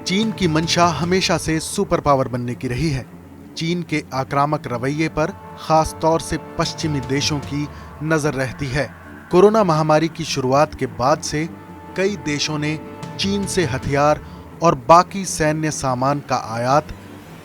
चीन की मंशा हमेशा से सुपर पावर बनने की रही है। चीन के आक्रामक रवैये पर खास तौर से पश्चिमी देशों की नजर रहती है। कोरोना महामारी की शुरुआत के बाद से कई देशों ने चीन से हथियार और बाकी सैन्य सामान का आयात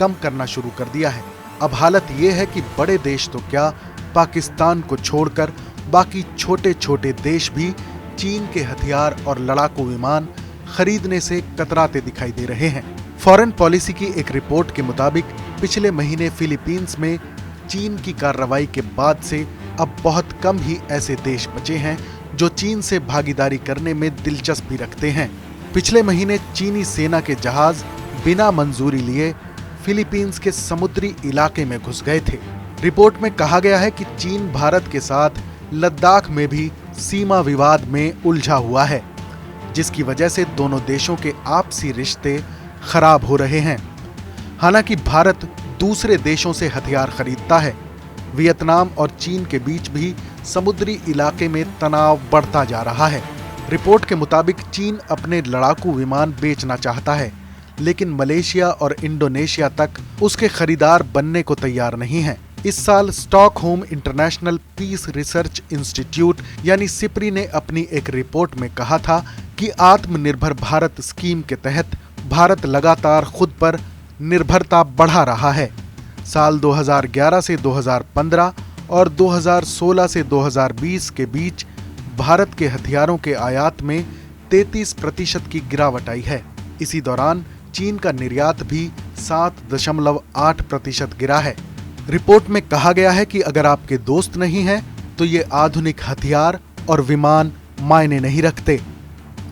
कम करना शुरू कर दिया है। अब हालत ये है कि बड़े देश तो क्या, पाकिस्तान को छोड़कर बाकी छोटे छोटे देश भी चीन के हथियार और लड़ाकू विमान खरीदने से कतराते दिखाई दे रहे हैं। फॉरेन पॉलिसी की एक रिपोर्ट के मुताबिक पिछले महीने फिलीपींस में चीन की कार्रवाई के बाद से अब बहुत कम ही ऐसे देश बचे हैं जो चीन से भागीदारी करने में दिलचस्पी रखते हैं। पिछले महीने चीनी सेना के जहाज बिना मंजूरी लिए फिलीपींस के समुद्री इलाके में घुस गए थे। रिपोर्ट में कहा गया है कि चीन भारत के साथ लद्दाख में भी सीमा विवाद में उलझा हुआ है, जिसकी वजह से दोनों देशों के आपसी रिश्ते खराब हो रहे हैं। हालांकि भारत दूसरे देशों से हथियार खरीदता है। वियतनाम और चीन के बीच भी समुद्री इलाके में तनाव बढ़ता जा रहा है। रिपोर्ट के मुताबिक चीन अपने लड़ाकू विमान बेचना चाहता है, लेकिन मलेशिया और इंडोनेशिया तक उसके खरीदार बनने को तैयार नहीं है। इस साल Stockholm International Peace Research Institute यानी सिप्री ने अपनी एक रिपोर्ट में कहा था कि आत्मनिर्भर भारत स्कीम के तहत भारत लगातार खुद पर निर्भरता बढ़ा रहा है। साल 2011 से 2015 और 2016 से 2020 के बीच भारत के हथियारों के आयात में 33% की गिरावट आई है। इसी दौरान चीन का निर्यात भी 7.8% गिरा है। रिपोर्ट में कहा गया है कि अगर आपके दोस्त नहीं हैं, तो ये आधुनिक हथियार और विमान मायने नहीं रखते,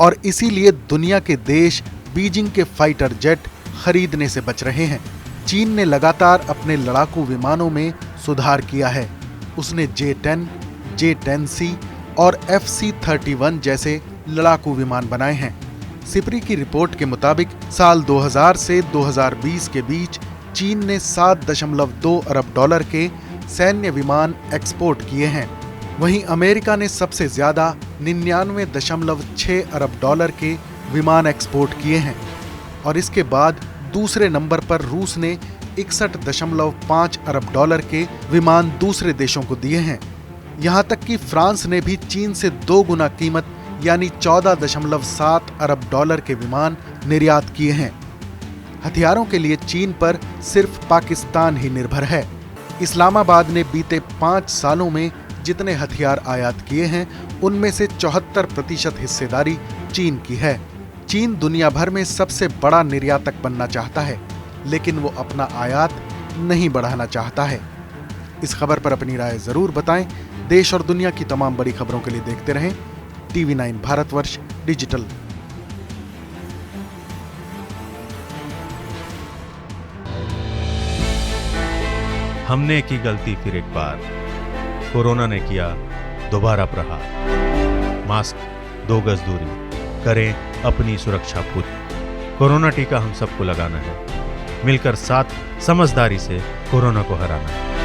और इसीलिए दुनिया के देश बीजिंग के फाइटर जेट खरीदने से बच रहे हैं। चीन ने लगातार अपने लड़ाकू विमानों में सुधार किया है। उसने J-10, J-10C और FC-31 जैसे लड़ाकू विमान बनाए हैं। सिप्री की रिपोर्ट के मुताबिक साल 2000 से 2020 के बीच चीन ने $7.2 अरब के सैन्य विमान एक्सपोर्ट किए हैं। वहीं अमेरिका ने सबसे ज्यादा 99.6 अरब के विमान एक्सपोर्ट किए हैं, और इसके बाद दूसरे नंबर पर रूस ने 61.5 अरब के विमान दूसरे देशों को दिए हैं। यहां तक कि फ्रांस ने भी चीन से 2 गुना कीमत यानी 14.7 अरब के विमान निर्यात किए हैं। हथियारों के लिए चीन पर सिर्फ पाकिस्तान ही निर्भर है। इस्लामाबाद ने बीते 5 सालों में जितने हथियार आयात किए हैं, उनमें से 74% हिस्सेदारी चीन की है। चीन दुनिया भर में सबसे बड़ा निर्यातक बनना चाहता है, लेकिन वो अपना आयात नहीं बढ़ाना चाहता है। इस खबर पर अपनी राय जरूर बताएं। देश और दुनिया की तमाम बड़ी खबरों के लिए देखते रहें TV9 भारतवर्ष डिजिटल। हमने की गलती फिर एक बार, कोरोना ने किया दोबारा प्रहार। मास्क, 2 गज दूरी, करें अपनी सुरक्षा पूरी। कोरोना टीका हम सबको लगाना है, मिलकर साथ समझदारी से कोरोना को हराना है।